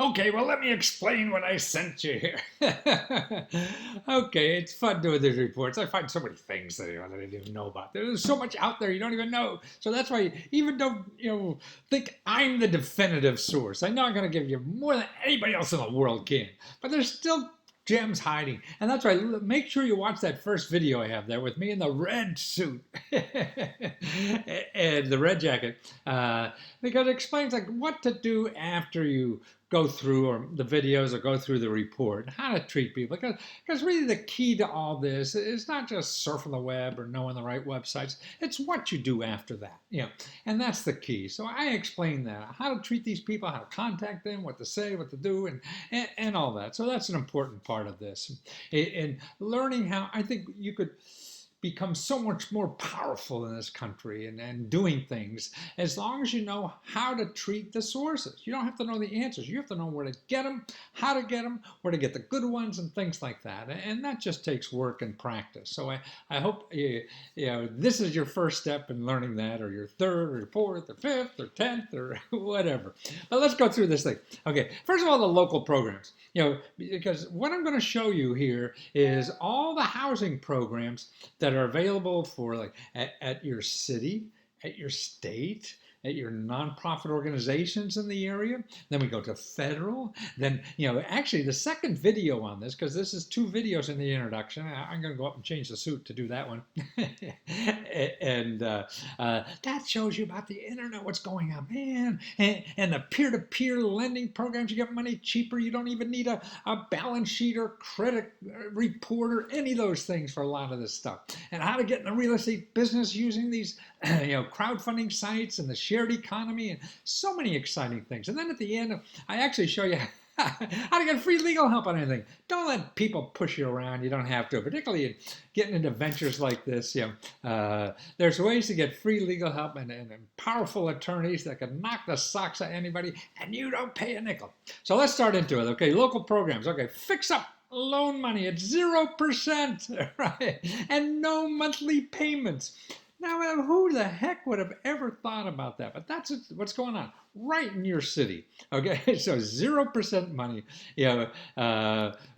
Okay, well, let me explain what I sent you here. Okay, it's fun doing these reports. I find so many things that, that I didn't even know about. There's so much out there you don't even know. So that's why, even don't think I'm the definitive source. I know I'm going to give you more than anybody else in the world can, but there's still gems hiding. And that's why make sure you watch that first video I have there with me in the red suit and the red jacket, because it explains like what to do after you go through or the videos or go through the report, how to treat people. Because really the key to all this is not just surfing the web or knowing the right websites. It's what you do after that. And that's the key. So I explain that, how to treat these people, how to contact them, what to say, what to do, and all that. So that's an important part of this. And learning how, I think you could become so much more powerful in this country and doing things as long as you know how to treat the sources. You don't have to know the answers. You have to know where to get them, how to get them, where to get the good ones, and things like that. And that just takes work and practice. So I hope this is your first step in learning that, or your third, or fourth, or fifth, or 10th, or whatever. But let's go through this thing. Okay, first of all, the local programs. Because what I'm going to show you here is all the housing programs that are available for like at your city, at your state, at your nonprofit organizations in the area. Then we go to federal. Then, actually the second video on this, because this is 2 videos in the introduction. I'm going to go up and change the suit to do that one. And that shows you about the internet, what's going on, man. And the peer-to-peer lending programs, you get money cheaper. You don't even need a balance sheet or credit report or any of those things for a lot of this stuff. And how to get in the real estate business using these crowdfunding sites and the shared economy and so many exciting things. And then at the end, I actually show you how to get free legal help on anything. Don't let people push you around. You don't have to, particularly in getting into ventures like this. There's ways to get free legal help and powerful attorneys that can knock the socks out of anybody, and you don't pay a nickel. So let's start into it. Okay, local programs. Okay, fix up loan money at 0%, right? And no monthly payments. Now, who the heck would have ever thought about that? But that's what's going on right in your city. Okay, so 0% money,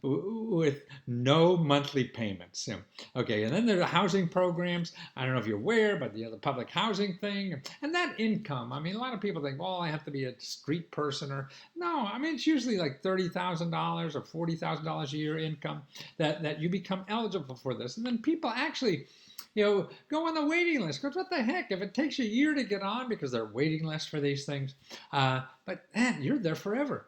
with no monthly payments. Okay, and then there are housing programs. I don't know if you're aware, but the public housing thing and that income. I mean, a lot of people think, well, I have to be a street person, or no. I mean, it's usually like $30,000 or $40,000 a year income that you become eligible for this, and then people actually go on the waiting list. Because what the heck, if it takes you a year to get on, because they're waiting lists for these things, but man, you're there forever,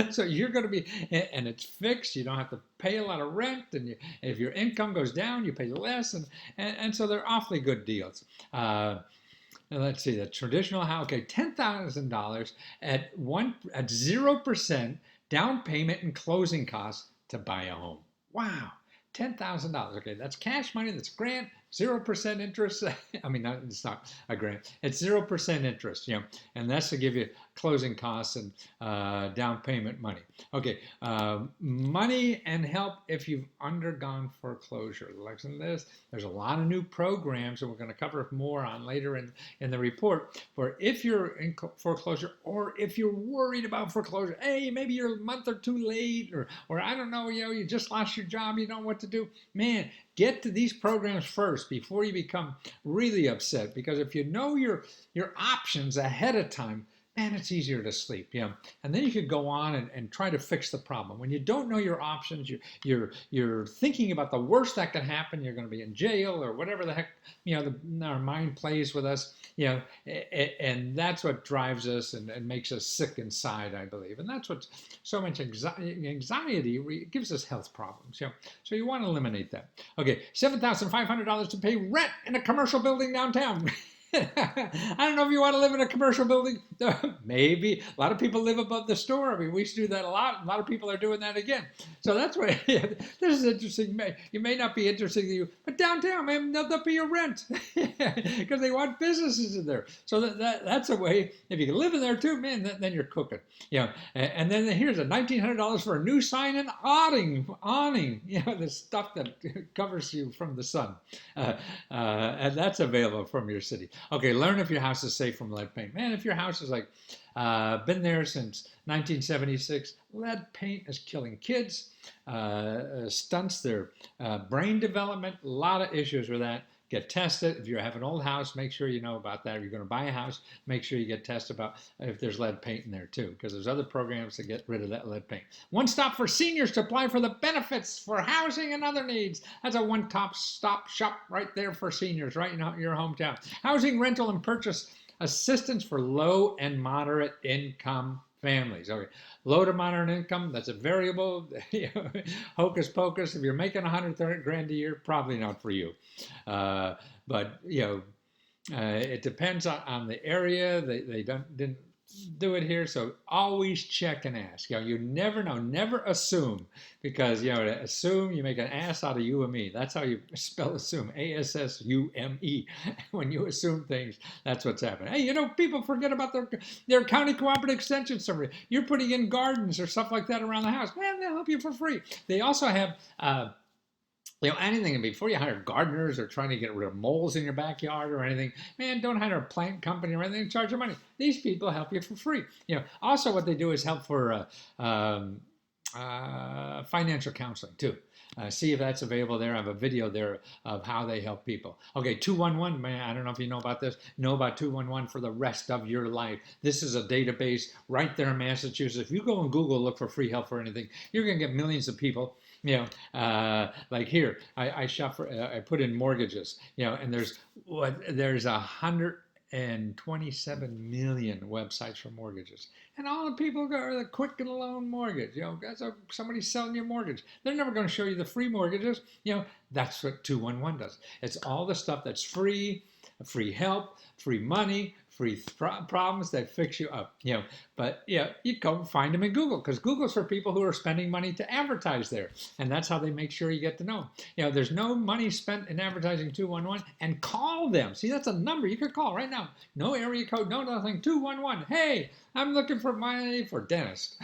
so you're going to be, and it's fixed. You don't have to pay a lot of rent, and if your income goes down, you pay less, and so they're awfully good deals. Let's see, the traditional house, okay, $10,000 at 0% down payment and closing costs to buy a home. Wow. $10,000. Okay, that's cash money. That's grant. 0% interest. I mean, it's not a grant. It's 0% interest. And that's to give you closing costs and down payment money. Okay, money and help if you've undergone foreclosure. Listen to this. There's a lot of new programs, and we're going to cover more on later in the report. For if you're in foreclosure, or if you're worried about foreclosure, hey, maybe you're a month or 2 late, or I don't know, you just lost your job, you don't know what to do. Man, get to these programs first before you become really upset, because if you know your options ahead of time, man, it's easier to sleep. And then you could go on and try to fix the problem. When you don't know your options, you're thinking about the worst that can happen. You're going to be in jail or whatever the heck our mind plays with us. And that's what drives us and makes us sick inside, I believe. And that's what so much anxiety gives us health problems. So you want to eliminate that. Okay, $7,500 to pay rent in a commercial building downtown. I don't know if you want to live in a commercial building. Maybe. A lot of people live above the store. I mean, we used to do that a lot. A lot of people are doing that again. So that's why this is interesting. You may not be interesting to you, but downtown, man, there'll be a rent because they want businesses in there. So that's a way. If you can live in there too, man, then you're cooking. And then here's a $1,900 for a new sign and awning. The stuff that covers you from the sun, and that's available from your city. Okay, learn if your house is safe from lead paint. Man, if your house is like been there since 1976, lead paint is killing kids, stunts their brain development. A lot of issues with that. Get tested. If you have an old house, make sure you know about that. If you're going to buy a house, make sure you get tested about if there's lead paint in there too, because there's other programs to get rid of that lead paint. One stop for seniors to apply for the benefits for housing and other needs. That's a one-stop shop right there for seniors, right in your hometown. Housing, rental, and purchase assistance for low and moderate income families. Okay, low to moderate income, that's a variable. Hocus pocus. If you're making 130 grand a year, probably not for you. But it depends on the area. They didn't do it here, so always check and ask. You never know. Never assume, because to assume, you make an ass out of you and me. That's how you spell assume. ASSUME. When you assume things, that's what's happening. Hey, people forget about their county cooperative extension summary. You're putting in gardens or stuff like that around the house. Man, they'll help you for free. They also have anything. Before you hire gardeners or trying to get rid of moles in your backyard or anything, man, don't hire a plant company or anything and charge you money. These people help you for free. Also what they do is help for financial counseling too. See if that's available there. I have a video there of how they help people. Okay, 211, man, I don't know if you know about this. Know about 211 for the rest of your life. This is a database right there in Massachusetts. If you go on Google, look for free help for anything, you're going to get millions of people. Like here, I shop for, I put in mortgages, and there's 127 million websites for mortgages. And all the people are the Quicken Loan Mortgage. That's somebody's selling you a mortgage. They're never going to show you the free mortgages. That's what 211 does. It's all the stuff that's free help, free money, free problems that fix you up. But you go find them in Google, because Google's for people who are spending money to advertise there, and that's how they make sure you get to know. There's no money spent in advertising 211, and call them. See, that's a number you could call right now. No area code, no nothing. 211. Hey, I'm looking for money for dentist.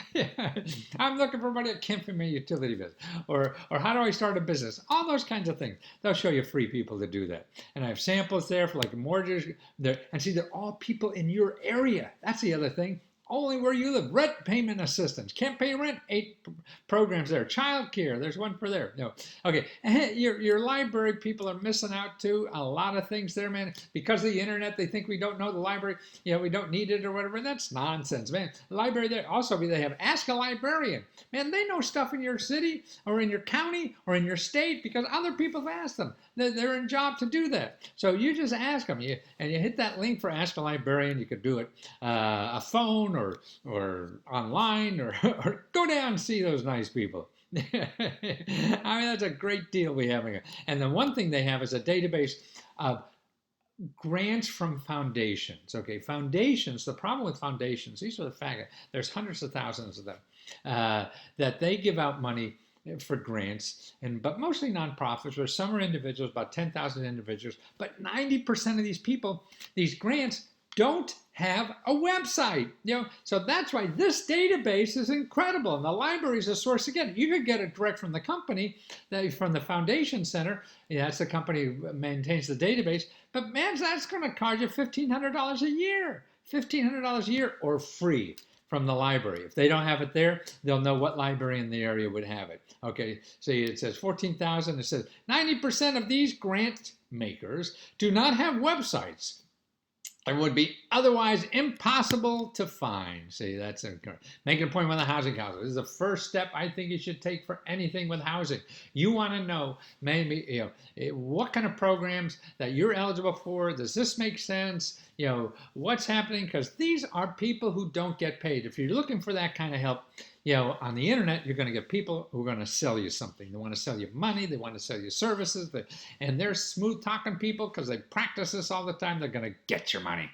I'm looking for money. I can't pay my utility bills. Or how do I start a business? All those kinds of things. They'll show you free people to do that. And I have samples there for like a mortgage. And see, they're all people in your area. That's the other thing. Only where you live. Rent payment assistance. Can't pay rent. 8 programs there. Child care. There's one for there. No. Okay. Your library people are missing out too. A lot of things there, man. Because of the internet, they think we don't know the library. We don't need it or whatever. That's nonsense, man. The library there. Also, they have Ask a Librarian. Man, they know stuff in your city or in your county or in your state because other people have asked them. They're in job to do that. So you just ask them. You hit that link for Ask a Librarian. You could do it a phone or online or go down and see those nice people. That's a great deal we have here. And the one thing they have is a database of grants from foundations. Okay, foundations, the problem with foundations, these are the fact, there's hundreds of thousands of them, that they give out money for grants, but mostly nonprofits, or some are individuals, about 10,000 individuals, but 90% of these people, these grants, don't have a website. So that's why this database is incredible. And the library is a source. Again, you could get it direct from the company, from the foundation center. That's the company who maintains the database. But man, that's going to cost you $1,500 a year. $1,500 a year or free from the library. If they don't have it there, they'll know what library in the area would have it. Okay, see, it says 14,000. It says 90% of these grant makers do not have websites. It would be otherwise impossible to find. See, that's making an appointment with a housing counselor. This is the first step I think you should take for anything with housing. You want to know maybe what kind of programs that you're eligible for. Does this make sense? What's happening? Because these are people who don't get paid. If you're looking for that kind of help, on the internet, you're going to get people who are going to sell you something. They want to sell you money. They want to sell you services. And they're smooth talking people because they practice this all the time. They're going to get your money.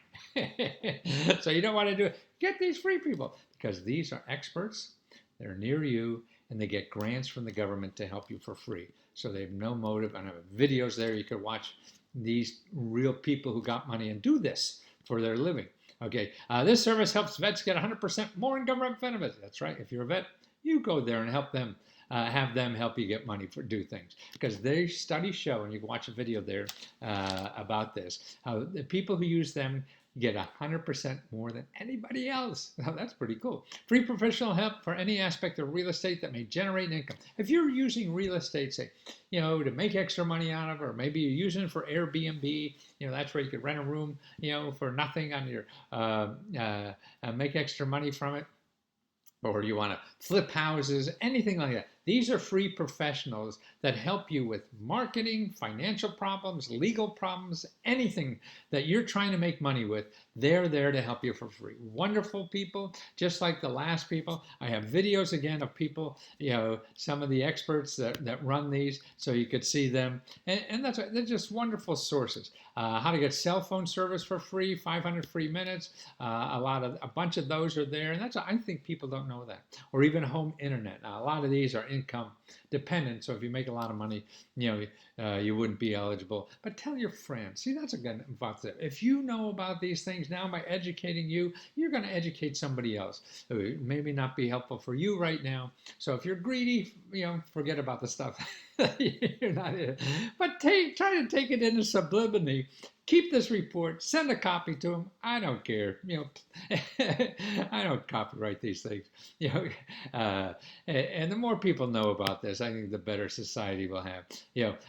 So you don't want to do it. Get these free people because these are experts. They're near you and they get grants from the government to help you for free. So they have no motive. And I have videos there. You could watch these real people who got money and do this for their living. Okay, this service helps vets get 100% more in government benefits. That's right. If you're a vet, you go there and help them have them help you get money for do things, because their studies show, and you can watch a video there about this, how the people who use them get 100% more than anybody else. Now, that's pretty cool. Free professional help for any aspect of real estate that may generate an income. If you're using real estate, say, to make extra money out of, or maybe you're using it for Airbnb, that's where you could rent a room, for nothing on your, make extra money from it. Or you want to flip houses, anything like that. These are free professionals that help you with marketing, financial problems, legal problems, anything that you're trying to make money with. They're there to help you for free. Wonderful people, just like the last people. I have videos again of people, some of the experts that run these, so you could see them. And they're just wonderful sources. How to get cell phone service for free, 500 free minutes. A bunch of those are there. And I think people don't know that. Or even home internet. Now, a lot of these are income dependent, so if you make a lot of money, you wouldn't be eligible. But tell your friends. See, that's a good thought. If you know about these things now, by educating you, you're going to educate somebody else. It maybe not be helpful for you right now. So if you're greedy, forget about the stuff you're not in. But try to take it into sublimity. Keep this report, send a copy to them. I don't care. I don't copyright these things. And the more people know about this, I think the better society will have.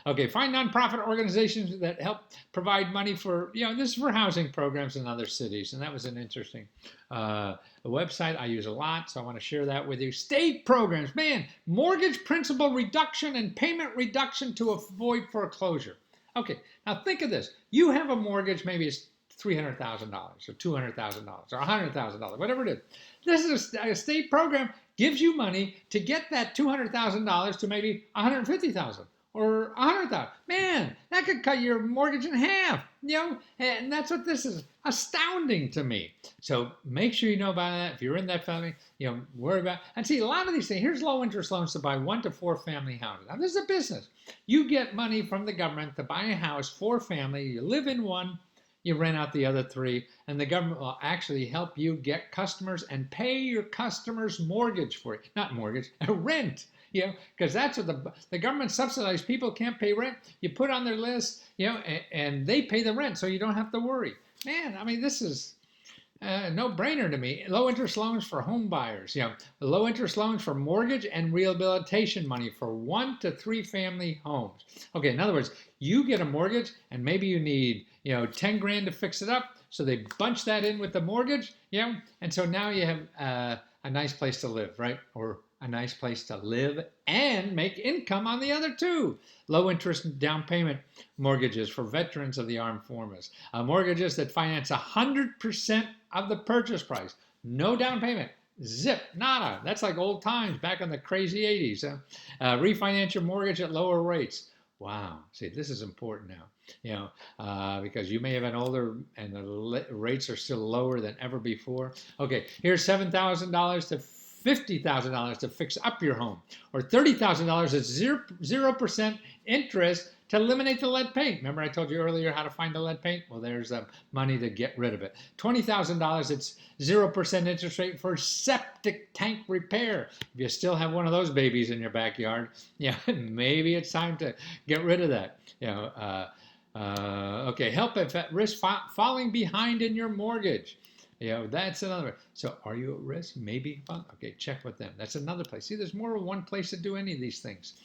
Okay, find nonprofit organizations that help provide money for, this is for housing programs in other cities. And that was an interesting website I use a lot, so I want to share that with you. State programs, man, mortgage principal reduction and payment reduction to avoid foreclosure. Okay, now think of this. You have a mortgage, maybe it's $300,000 or $200,000 or $100,000, whatever it is. This is a state program, gives you money to get that $200,000 to maybe $150,000 or $100,000. Man, that could cut your mortgage in half, and that's what this is. Astounding to me. So make sure you know about that. If you're in that family, worry about. And see, a lot of these things, here's low interest loans to buy 1 to 4 family houses. Now, this is a business. You get money from the government to buy a house for family. You live in one, you rent out the other 3, and the government will actually help you get customers and pay your customers' mortgage for it. Not mortgage, rent. Because that's what the government subsidizes. People can't pay rent. You put on their list, and they pay the rent, so you don't have to worry. Man, I mean, this is a no-brainer to me. Low interest loans for home buyers, low interest loans for mortgage and rehabilitation money for 1 to 3 family homes. Okay, in other words, you get a mortgage and maybe you need, 10 grand to fix it up. So they bunch that in with the mortgage, and so now you have a nice place to live, right? Or a nice place to live and make income on the other 2. Low interest down payment mortgages for veterans of the armed forces. Mortgages that finance 100% of the purchase price. No down payment. Zip, nada. That's like old times back in the crazy 80s. Refinance your mortgage at lower rates. Wow. See, this is important now, because you may have been older and the rates are still lower than ever before. Okay, here's $7,000 to $50,000 to fix up your home, or $30,000 at 0% interest to eliminate the lead paint. Remember I told you earlier how to find the lead paint? Well, there's money to get rid of it. $20,000, it's 0% interest rate for septic tank repair. If you still have one of those babies in your backyard, maybe it's time to get rid of that. Okay, help if at risk falling behind in your mortgage. That's another one. So are you at risk? Maybe. Okay, check with them. That's another place. See, there's more than one place to do any of these things.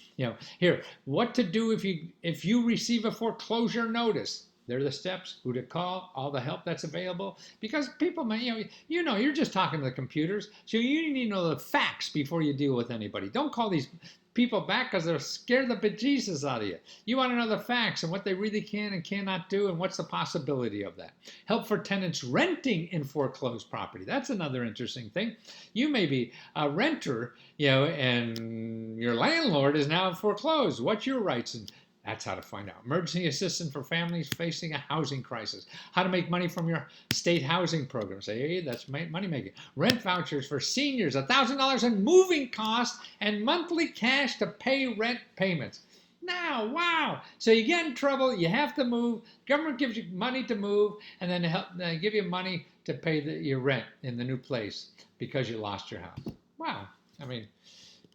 Here, what to do if you receive a foreclosure notice. There are the steps, who to call, all the help that's available. Because people may, you're just talking to the computers. So you need to know the facts before you deal with anybody. Don't call these people back because they're scared the bejesus out of you. You want to know the facts and what they really can and cannot do and what's the possibility of that. Help for tenants renting in foreclosed property. That's another interesting thing. You may be a renter, and your landlord is now foreclosed. What's your rights? And that's how to find out. Emergency assistance for families facing a housing crisis. How to make money from your state housing program. Say, hey, that's money making. Rent vouchers for seniors, $1,000 in moving costs and monthly cash to pay rent payments. Now, wow. So you get in trouble, you have to move. Government gives you money to move, and then they give you money to pay your rent in the new place because you lost your house. Wow. I mean,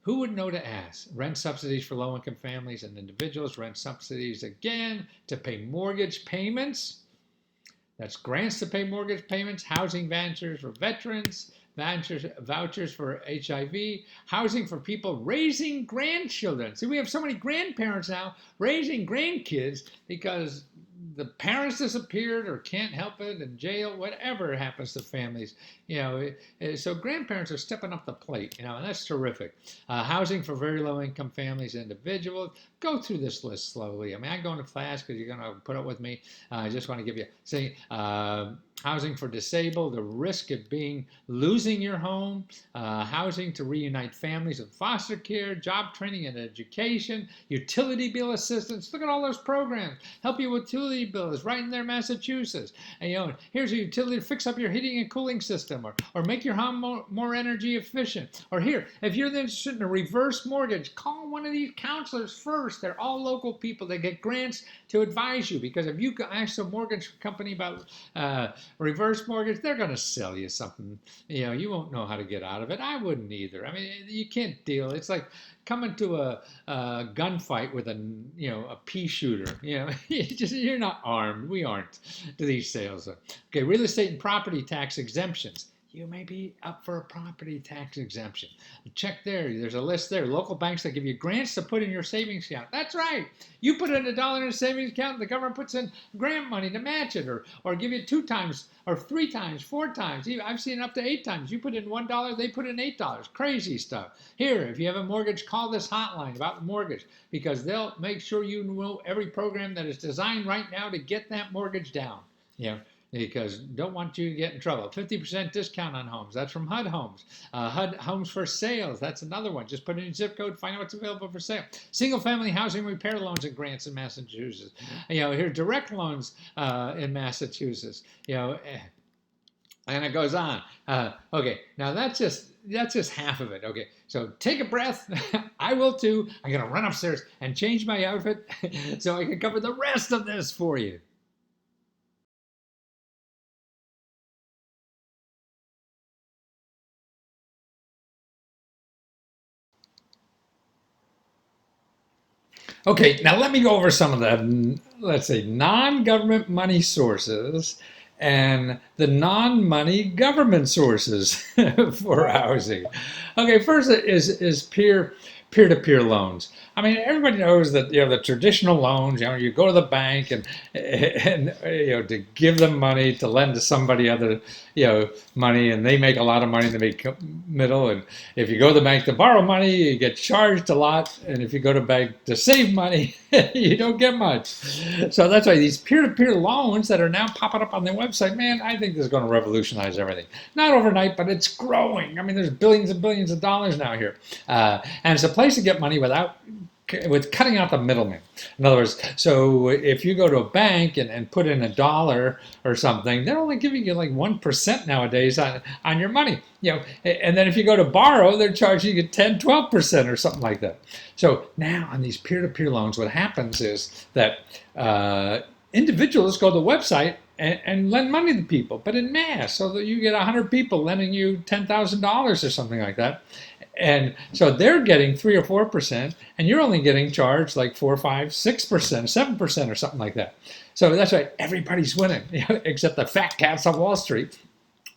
Who would know to ask? Rent subsidies for low-income families and individuals, rent subsidies again to pay mortgage payments. That's grants to pay mortgage payments, housing vouchers for veterans, vouchers for HIV, housing for people raising grandchildren. See, we have so many grandparents now raising grandkids because the parents disappeared or can't help it, in jail, whatever happens to families. So grandparents are stepping up the plate, and that's terrific. Housing for very low income families and individuals. Go through this list slowly. I mean, I go into class because you're going to put up with me. I just want to give you, housing for disabled, the risk of losing your home, housing to reunite families with foster care, job training and education, utility bill assistance. Look at all those programs. Help you with utility bills right in there, Massachusetts. And here's a utility to fix up your heating and cooling system, or make your home more energy efficient. Or here, if you're interested in a reverse mortgage, call one of these counselors first. They're all local people. They get grants to advise you, because if you ask a mortgage company about reverse mortgage, they're going to sell you something. You won't know how to get out of it. I wouldn't either. I mean, you can't deal. It's like coming to a gunfight with a pea shooter. You're not armed. We aren't to these sales. Okay, real estate and property tax exemptions. You may be up for a property tax exemption. Check there. There's a list there. Local banks that give you grants to put in your savings account. That's right. You put in $1 in a savings account, the government puts in grant money to match it, or give you 2 times, or 3 times, 4 times. I've seen up to 8 times. You put in $1, they put in $8. Crazy stuff. Here, if you have a mortgage, call this hotline about the mortgage, because they'll make sure you know every program that is designed right now to get that mortgage down. Because don't want you to get in trouble. 50% discount on homes. That's from HUD Homes. HUD Homes for Sales. That's another one. Just put in your zip code, find out what's available for sale. Single-family housing repair loans and grants in Massachusetts. Here, direct loans in Massachusetts. And it goes on. Okay, now that's just half of it. Okay, so take a breath. I will too. I'm gonna run upstairs and change my outfit so I can cover the rest of this for you. Okay, now let me go over some of the, let's say, non-government money sources and the non-money government sources for housing. Okay, first is peer-to-peer loans. I mean, everybody knows that the traditional loans. You go to the bank and to give them money, to lend to somebody other money, and they make a lot of money. They make middle, and if you go to the bank to borrow money, you get charged a lot, and if you go to the bank to save money, you don't get much. So that's why these peer-to-peer loans that are now popping up on their website, man, I think this is going to revolutionize everything. Not overnight, but it's growing. I mean, there's billions and billions of dollars now here, and it's a place to get money with cutting out the middleman. In other words, so if you go to a bank and put in $1 or something, they're only giving you like 1% nowadays on your money. And then if you go to borrow, they're charging you 10, 12% or something like that. So now on these peer-to-peer loans, what happens is that individuals go to the website and lend money to people, but in mass, so that you get 100 people lending you $10,000 or something like that. And so they're getting 3 or 4%, and you're only getting charged like 4, 5, 6%, 7% or something like that. So that's why everybody's winning, except the fat cats on Wall Street,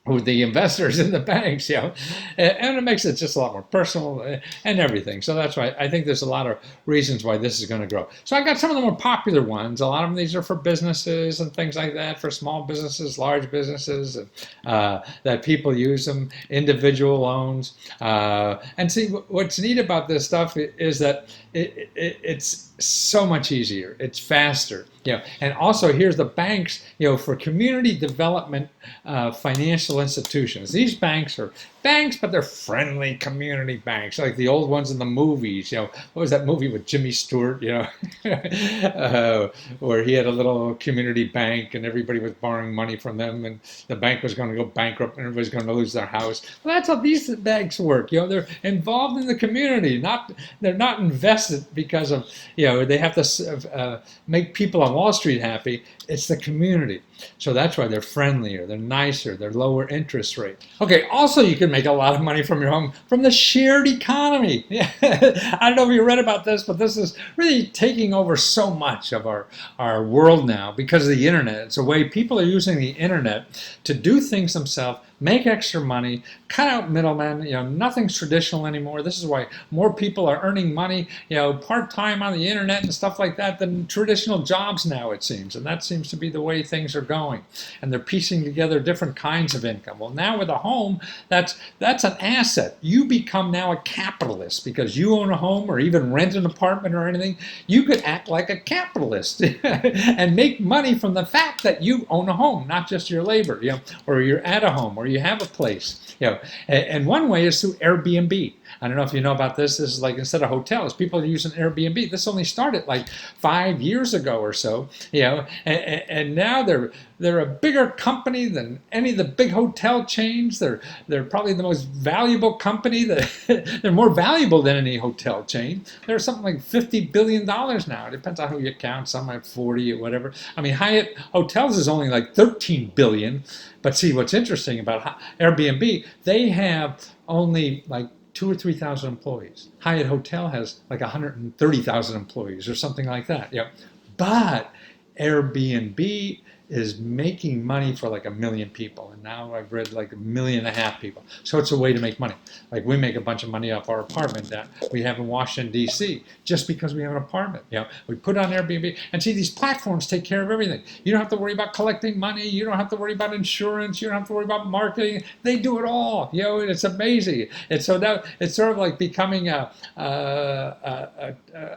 with the investors in the banks, and it makes it just a lot more personal and everything. So that's why I think there's a lot of reasons why this is going to grow. So I got some of the more popular ones. A lot of them, these are for businesses and things like that, for small businesses, large businesses, and that people use them, individual loans. And see, what's neat about this stuff is that it's so much easier. It's faster. And also here's the banks, for community development financial institutions. These banks are banks, but they're friendly community banks, like the old ones in the movies. What was that movie with Jimmy Stewart? Where he had a little community bank and everybody was borrowing money from them, and the bank was going to go bankrupt and everybody's going to lose their house. Well, that's how these banks work. They're involved in the community. They're not invested because of they have to make people on Wall Street happy. It's the community. So that's why they're friendlier, they're nicer, they're lower interest rate. Okay, also you can make a lot of money from your home from the shared economy. Yeah. I don't know if you read about this, but this is really taking over so much of our world now because of the internet. It's a way people are using the internet to do things themselves, make extra money, cut out middlemen. Nothing's traditional anymore. This is why more people are earning money, part-time on the internet and stuff like that than traditional jobs now, it seems. And that seems to be the way things are going. And they're piecing together different kinds of income. Well, now with a home, that's an asset. You become now a capitalist because you own a home or even rent an apartment or anything. You could act like a capitalist and make money from the fact that you own a home, not just your labor, or you're at a home, or you have a place. And one way is through Airbnb. I don't know if you know about this. This is like instead of hotels, people are using Airbnb. This only started like 5 years ago or so, and now they're a bigger company than any of the big hotel chains. They're probably the most valuable company. They're more valuable than any hotel chain. They're something like $50 billion now. It depends on who you count. Some have 40 or whatever. I mean, Hyatt Hotels is only like 13 billion. But see, what's interesting about Airbnb, they have only like 2,000 or 3,000 employees. Hyatt Hotel has like 130,000 employees or something like that. But Airbnb is making money for like 1 million people. And now I've read like 1.5 million people. So it's a way to make money. Like we make a bunch of money off our apartment that we have in Washington, D.C. just because we have an apartment. We put on Airbnb. And see, these platforms take care of everything. You don't have to worry about collecting money. You don't have to worry about insurance. You don't have to worry about marketing. They do it all. And it's amazing. And so now it's sort of like becoming a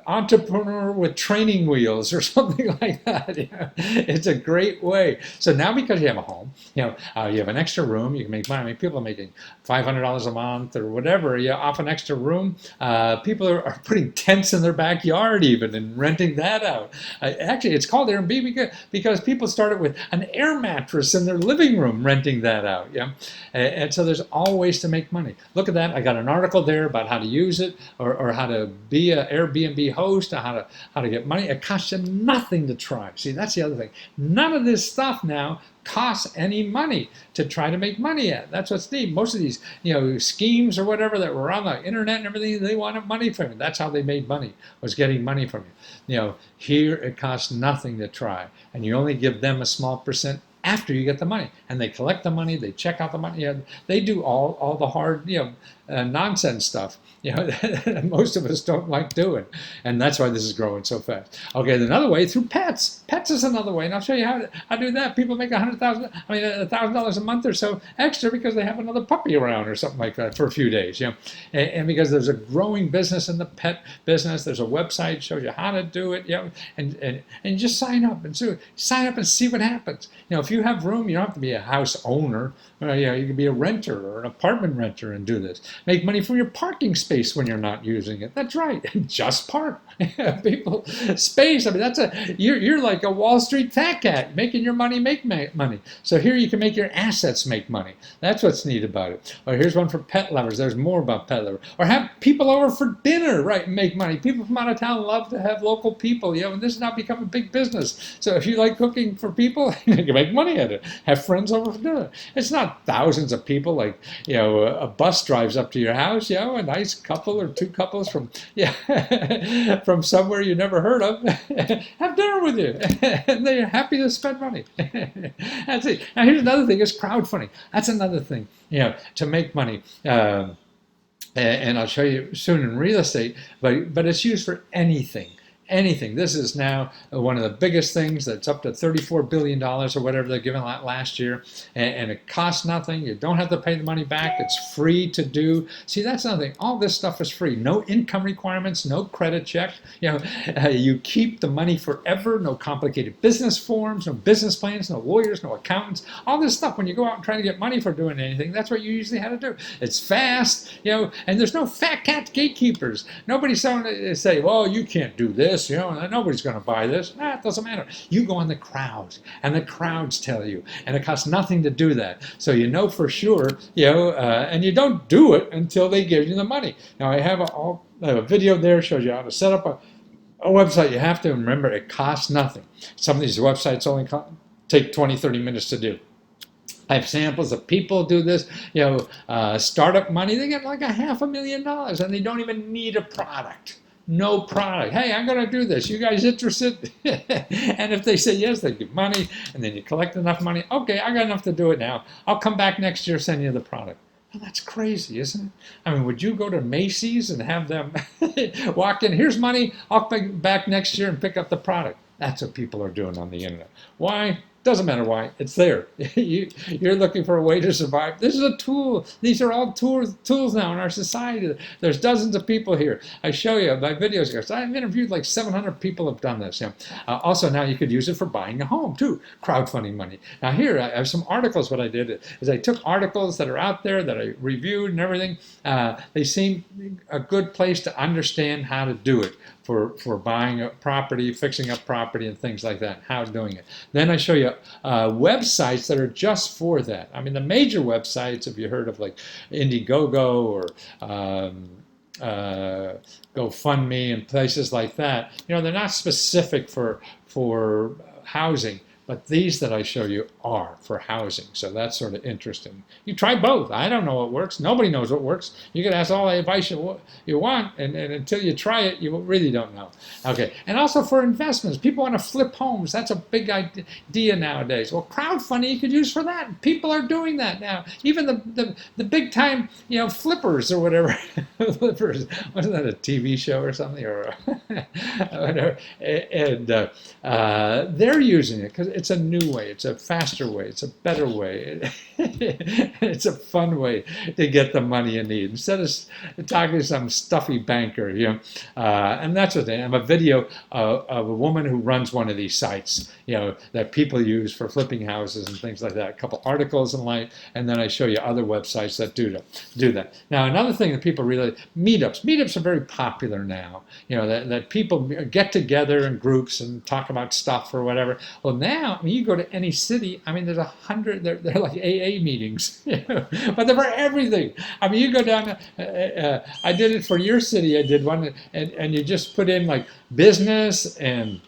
entrepreneur with training wheels or something like that. It's a great way. So now because you have a home, you have an extra room, you can make money. I mean, people are making $500 a month or whatever, off an extra room. People are putting tents in their backyard even and renting that out. Actually, it's called Airbnb because people started with an air mattress in their living room renting that out. And so there's all ways to make money. Look at that. I got an article there about how to use it or how to be an Airbnb host, or how to get money. It costs you nothing to try. See, that's the other thing. None of this stuff now costs any money to try to make money at. That's what's neat. Most of these, schemes or whatever that were on the internet and everything, they wanted money from you. That's how they made money, was getting money from you. Here it costs nothing to try, and you only give them a small percent after you get the money, and they collect the money, they check out the money, they do all the hard nonsense stuff that most of us don't like doing, and that's why this is growing so fast. Okay, another way through pets. Pets is another way, and I'll show you how I do that. People make $1,000 a month or so extra because they have another puppy around or something like that for a few days, and because there's a growing business in the pet business. There's a website shows you how to do it, and you just sign up and see what happens. If you have room, you don't have to be a house owner. You can be a renter or an apartment renter and do this. Make money from your parking space when you're not using it. That's right. Just park. People, space. I mean, you're like a Wall Street fat cat, making your money make money. So here you can make your assets make money. That's what's neat about it. Or here's one for pet lovers. There's more about pet lovers. Or have people over for dinner, right, and make money. People from out of town love to have local people, and this has now become a big business. So if you like cooking for people, you can make money at it. Have friends over for dinner. It's not thousands of people like, a bus drives up to your house, a nice couple or two couples from from somewhere you never heard of have dinner with you, and they're happy to spend money. That's it. Now here's another thing: is crowdfunding. That's another thing, to make money. And I'll show you soon in real estate, but it's used for anything. This is now one of the biggest things. That's up to $34 billion or whatever they're giving out last year. And it costs nothing. You don't have to pay the money back. It's free to do. See, that's another thing. All this stuff is free. No income requirements, no credit check. You keep the money forever. No complicated business forms, no business plans, no lawyers, no accountants. All this stuff, when you go out and try to get money for doing anything, that's what you usually have to do. It's fast, and there's no fat cat gatekeepers. Nobody's saying, well, you can't do this. Nobody's going to buy this. It doesn't matter. You go on the crowds, and the crowds tell you, and it costs nothing to do that. So for sure, and you don't do it until they give you the money. Now I have a video there shows you how to set up a website. You have to remember it costs nothing. Some of these websites only cost take 20, 30 minutes to do. I have samples of people do this, startup money, they get like $500,000 and they don't even need a product. No product. Hey, I'm going to do this. You guys interested? And if they say yes, they give money, and then you collect enough money. Okay, I got enough to do it now. I'll come back next year, send you the product. Well, that's crazy, isn't it? I mean, would you go to Macy's and have them walk in, here's money, I'll come back next year and pick up the product? That's what people are doing on the internet. Why? Doesn't matter why, it's there. You're looking for a way to survive. This is a tool. These are all tools now in our society. There's dozens of people here. I show you my videos. I've interviewed like 700 people have done this. Also now you could use it for buying a home too, crowdfunding money. Now here I have some articles. What I did is I took articles that are out there that I reviewed and everything. They seem a good place to understand how to do it. For buying a property, fixing up property, and things like that, how doing it. Then I show you websites that are just for that. I mean, the major websites, if you heard of like Indiegogo or GoFundMe and places like that, they're not specific for housing. But these that I show you are for housing. So that's sort of interesting. You try both. I don't know what works. Nobody knows what works. You can ask all the advice you want, and until you try it, you really don't know. Okay. And also for investments. People want to flip homes. That's a big idea nowadays. Well, crowdfunding you could use for that. People are doing that now. Even the big time, flippers or whatever. Flippers. Wasn't that a TV show or something? Or whatever. And they're using it because it's a new way, it's a faster way, it's a better way, it's a fun way to get the money you need instead of talking to some stuffy banker, and that's what I have a video of a woman who runs one of these sites, that people use for flipping houses and things like that. A couple articles and and then I show you other websites that do that. Now another thing that people really meetups are very popular now. That people get together in groups and talk about stuff or whatever. Well, now you go to any city. I mean, there's 100. They're like AA meetings, but they're for everything. I mean, you go down. I did it for your city. I did one, and you just put in like business and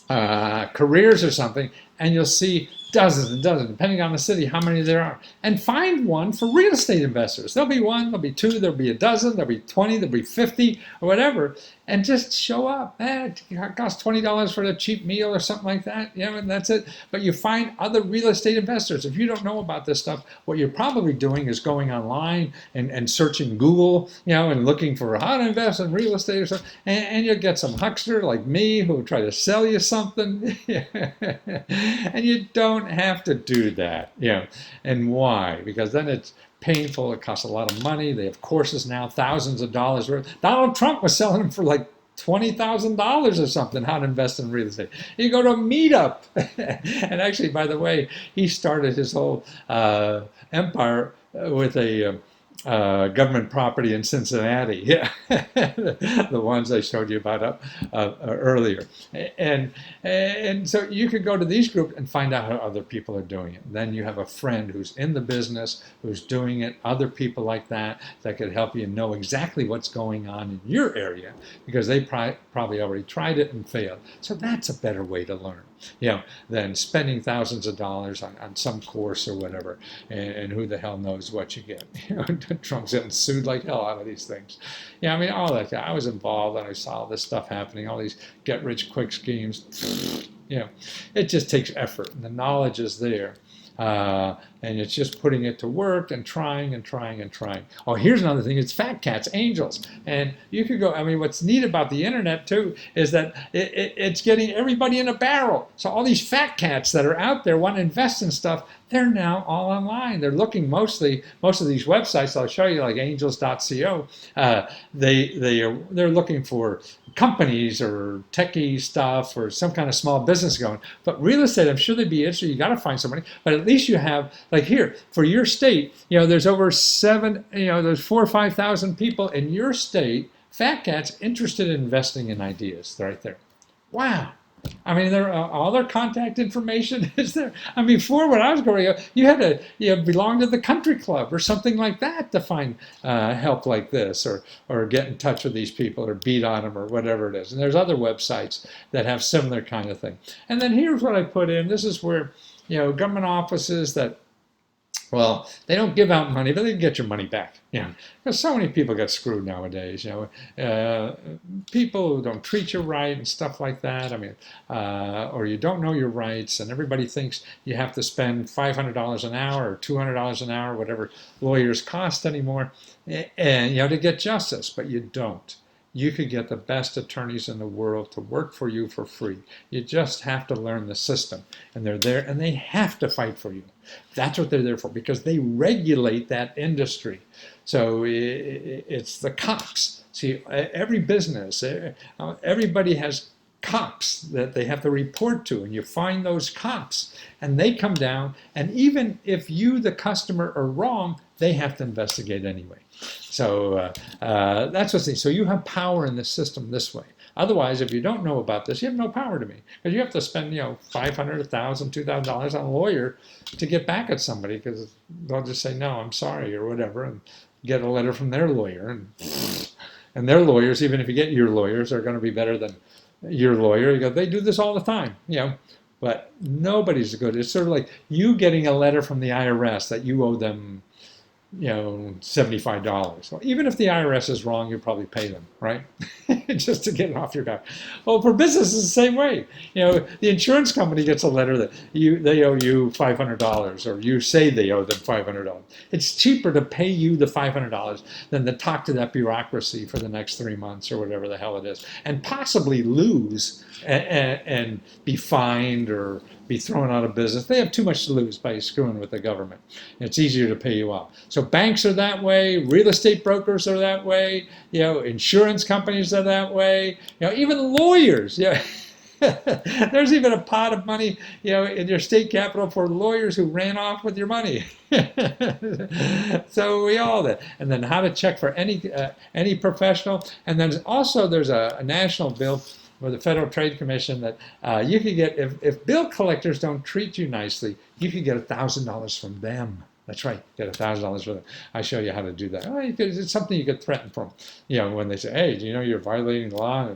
careers or something, and you'll see dozens and dozens, depending on the city, how many there are. And find one for real estate investors. There'll be one, there'll be two, there'll be a dozen, there'll be 20, there'll be 50, or whatever. And just show up. It costs $20 for a cheap meal or something like that, and that's it. But you find other real estate investors. If you don't know about this stuff, what you're probably doing is going online and searching Google, and looking for how to invest in real estate or something. And you'll get some huckster like me who will try to sell you something. And you don't have to do that, And why? Because then it's painful. It costs a lot of money. They have courses now, thousands of dollars worth. Donald Trump was selling them for like $20,000 or something, how to invest in real estate. You go to a meetup. And actually, by the way, he started his whole empire with a government property in Cincinnati, the ones I showed you about earlier, and so you could go to these groups and find out how other people are doing it. Then you have a friend who's in the business, who's doing it, other people like that could help you know exactly what's going on in your area because they probably already tried it and failed. So that's a better way to learn. Than spending thousands of dollars on some course or whatever, and who the hell knows what you get. Trump's getting sued like hell out of these things. I mean, all that. I was involved and I saw this stuff happening, all these get-rich-quick schemes. It just takes effort, and the knowledge is there. And it's just putting it to work and trying and trying and trying. Oh, here's another thing. It's fat cats, angels. And you could go, I mean, what's neat about the internet, too, is that it's getting everybody in a barrel. So all these fat cats that are out there want to invest in stuff, they're now all online. They're looking most of these websites, I'll show you, like angels.co, they're looking for companies or techie stuff or some kind of small business going. But real estate, I'm sure they'd be interested. You got to find somebody. But at least you have, like here, for your state, there's over there's 4,000 or 5,000 people in your state, fat cats, interested in investing in ideas right there. Wow. I mean, all their contact information is there. I mean, before when I was growing up, you had to belong to the country club or something like that to find help like this, or get in touch with these people, or beat on them, or whatever it is. And there's other websites that have similar kind of thing. And then here's what I put in. This is where government offices that, well, they don't give out money, but they can get your money back. Because so many people get screwed nowadays. People who don't treat you right and stuff like that. I mean, or you don't know your rights, and everybody thinks you have to spend $500 an hour or $200 an hour, whatever lawyers cost anymore, and to get justice, but you don't. You could get the best attorneys in the world to work for you for free. You just have to learn the system, and they're there, and they have to fight for you. That's what they're there for, because they regulate that industry. So it's the cops. See, every business, everybody has cops that they have to report to, and you find those cops, and they come down, and even if you, the customer, are wrong, they have to investigate anyway. So that's what's so you have power in the system this way. Otherwise, if you don't know about this, you have no power to me, because you have to spend $500, $1,000, $2,000 on a lawyer to get back at somebody, because they'll just say no, I'm sorry, or whatever, and get a letter from their lawyer, and their lawyers, even if you get your lawyers, are going to be better than your lawyer. They do this all the time, but nobody's good. It's sort of like you getting a letter from the IRS that you owe them $75. Well, even if the IRS is wrong, you probably pay them, right? Just to get it off your back. Well, for business, it's the same way. The insurance company gets a letter that they owe you $500, or you say they owe them $500. It's cheaper to pay you the $500 than to talk to that bureaucracy for the next 3 months or whatever the hell it is, and possibly lose and be fined or be thrown out of business. They have too much to lose by screwing with the government. It's easier to pay you off. So banks are that way, real estate brokers are that way, insurance companies are that way, even lawyers. There's even a pot of money, in your state capital for lawyers who ran off with your money. So we all that. And then how to check for any professional. And then also there's a national bill with the Federal Trade Commission that you could get, if bill collectors don't treat you nicely, you could get $1,000 from them. That's right, get $1,000 for them. I show you how to do that. It's something you could threaten from, when they say, hey, do you know you're violating the law?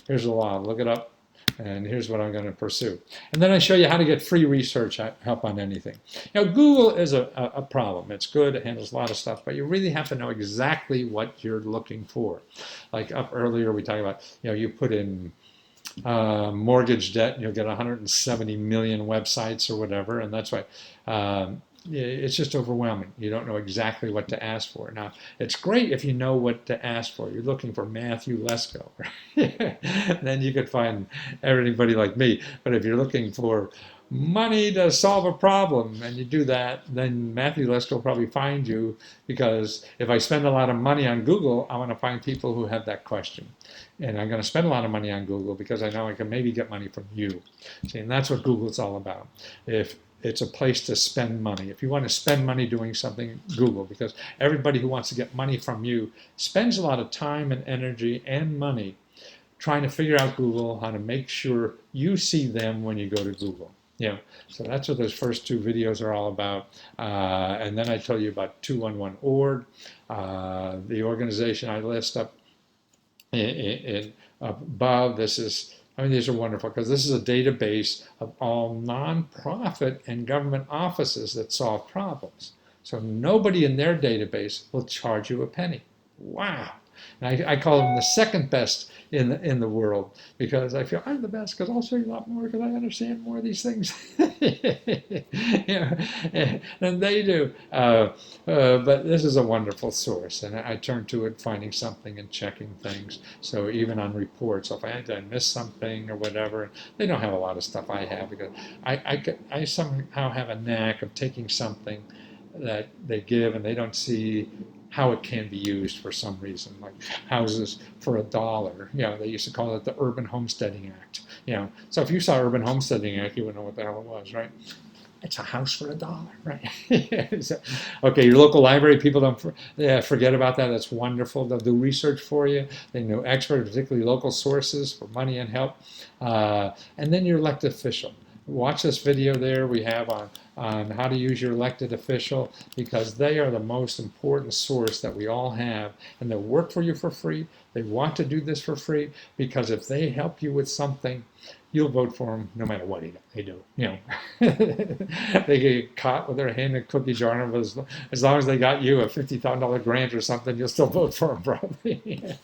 Here's the law, look it up, and here's what I'm going to pursue. And then I show you how to get free research help on anything. Google is a problem. It's good, it handles a lot of stuff, but you really have to know exactly what you're looking for. Like up earlier, we talked about, you put in mortgage debt, and you'll get 170 million websites or whatever, and that's why it's just overwhelming. You don't know exactly what to ask for. Now, it's great if you know what to ask for. You're looking for Matthew Lesko. Then you could find everybody like me. But if you're looking for money to solve a problem, and you do that, then Matthew Lesko will probably find you, because if I spend a lot of money on Google, I want to find people who have that question. And I'm going to spend a lot of money on Google because I know I can maybe get money from you. See, and that's what Google's all about. If it's a place to spend money. If you want to spend money doing something, Google, because everybody who wants to get money from you spends a lot of time and energy and money trying to figure out Google, how to make sure you see them when you go to Google. So that's what those first two videos are all about. And then I tell you about 211org, the organization I list up above. These are wonderful, because this is a database of all nonprofit and government offices that solve problems. So nobody in their database will charge you a penny. Wow. And I call them the second best in the world, because I feel I'm the best because I'll show you a lot more because I understand more of these things than they do. But this is a wonderful source, and I turn to it finding something and checking things. So even on reports, if I miss something or whatever, they don't have a lot of stuff I have, because I somehow have a knack of taking something that they give and they don't see how it can be used for some reason, like houses for $1. They used to call it the Urban Homesteading Act. So if you saw Urban Homesteading Act, you wouldn't know what the hell it was, right? it's a house for $1, right? So, okay, your local library, people don't forget about that. That's wonderful. They'll do research for you. They know experts, particularly local sources for money and help. And then your elected official. Watch this video there we have on how to use your elected official, because they are the most important source that we all have, and they'll work for you for free. They want to do this for free, because if they help you with something, you'll vote for them no matter what they do. You know, they get caught with their hand in a cookie jar, and as long as they got you a $50,000 grant or something, you'll still vote for them probably.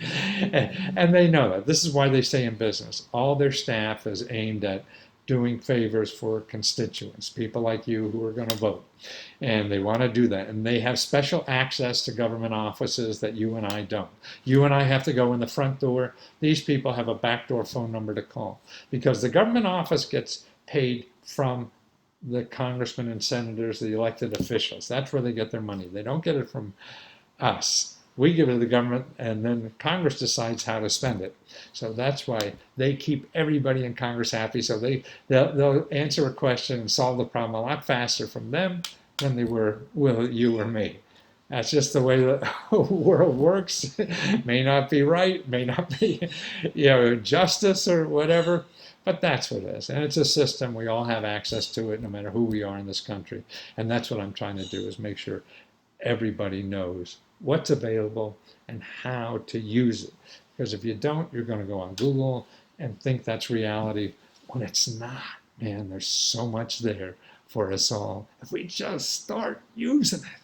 And they know that. This is why they stay in business. All their staff is aimed at doing favors for constituents, people like you who are going to vote. And they want to do that. And they have special access to government offices that you and I don't. You and I have to go in the front door. These people have a backdoor phone number to call, because the government office gets paid from the congressmen and senators, the elected officials. That's where they get their money. They don't get it from us. We give it to the government, and then Congress decides how to spend it. So that's why they keep everybody in Congress happy. So they'll answer a question and solve the problem a lot faster from them than they will you or me. That's just the way the world works. May not be right, may not be, justice or whatever, but that's what it is. And it's a system. We all have access to it, no matter who we are in this country. And that's what I'm trying to do, is make sure everybody knows what's available and how to use it. Because if you don't, you're going to go on Google and think that's reality when it's not. Man, there's so much there for us all if we just start using it.